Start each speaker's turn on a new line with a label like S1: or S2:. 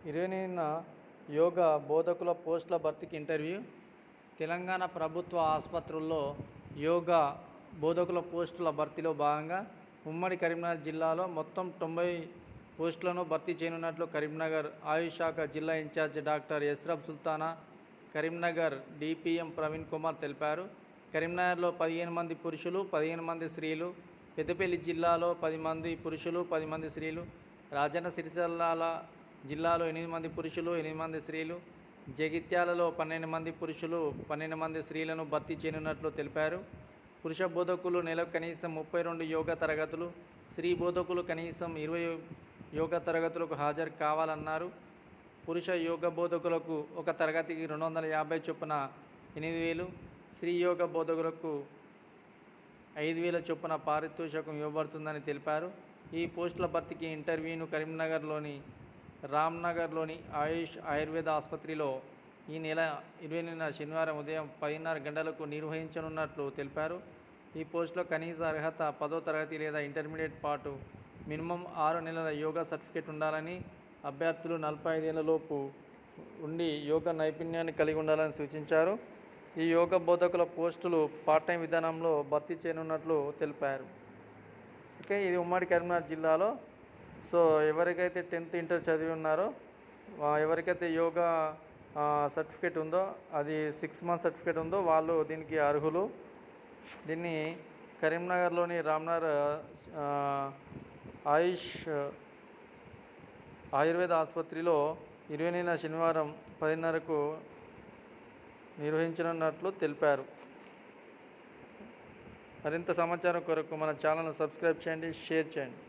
S1: 29న యోగా బోధకుల పోస్టుల భర్తీకి ఇంటర్వ్యూ. తెలంగాణ ప్రభుత్వ ఆసుపత్రుల్లో యోగా బోధకుల పోస్టుల భర్తీలో భాగంగా ఉమ్మడి కరీంనగర్ జిల్లాలో మొత్తం 90 పోస్టులను భర్తీ చేయనున్నట్లు కరీంనగర్ ఆయుష్ శాఖ జిల్లా in-charge doctor Esraf Sultana, Karimnagar DPM Praveen Kumar తెలిపారు. కరీంనగర్లో 15 మంది పురుషులు, 15 మంది స్త్రీలు, పెద్దపల్లి జిల్లాలో 10 మంది పురుషులు, 10 మంది స్త్రీలు, రాజన్న సిరిసిల్ల జిల్లాలో 8 మంది పురుషులు, 8 మంది స్త్రీలు, జగిత్యాలలో 12 మంది పురుషులు, 12 మంది స్త్రీలను భర్తీ చేయనున్నట్లు తెలిపారు. పురుష బోధకులు నెలకు కనీసం 32 యోగా తరగతులు, స్త్రీ బోధకులు కనీసం 20 యోగా తరగతులకు హాజరు కావాలన్నారు. పురుష యోగా బోధకులకు ఒక తరగతికి 250 చొప్పున 8,000, స్త్రీ యోగా బోధకులకు 5,000 చొప్పున పారితోషికం ఇవ్వబడుతుందని తెలిపారు. ఈ పోస్టుల భర్తీకి ఇంటర్వ్యూను కరీంనగర్లోని రామ్నగర్లోని ఆయుష్ ఆయుర్వేద ఆసుపత్రిలో ఈ నెల 20న శనివారం ఉదయం 10:30 గంటలకు నిర్వహించనున్నట్లు తెలిపారు. ఈ పోస్టులో కనీస అర్హత 10వ తరగతి లేదా ఇంటర్మీడియట్ పాటు మినిమం 6 నెలల యోగా సర్టిఫికేట్ ఉండాలని, అభ్యర్థులు 45 ఏళ్లలోపు ఉండి యోగా నైపుణ్యాన్ని కలిగి ఉండాలని సూచించారు. ఈ యోగా బోధకుల పోస్టులు పార్ట్ టైం విధానంలో భర్తీ చేయనున్నట్లు తెలిపారు. ఓకే, ఇది ఉమ్మడి కరీంనగర్ జిల్లాలో. సో ఎవరికైతే 10th ఇంటర్ చదివి ఉన్నారో, ఎవరికైతే యోగా సర్టిఫికేట్ ఉందో, అది 6 మంత్ సర్టిఫికేట్ ఉందో వాళ్ళు దీనికి అర్హులు. దీన్ని కరీంనగర్లోని రామ్నగర్ ఆయుష్ ఆయుర్వేద ఆసుపత్రిలో 20న శనివారం 10:30కు నిర్వహించనున్నట్లు తెలిపారు. మరింత సమాచారం కొరకు మన ఛానల్ను సబ్స్క్రైబ్ చేయండి, షేర్ చేయండి.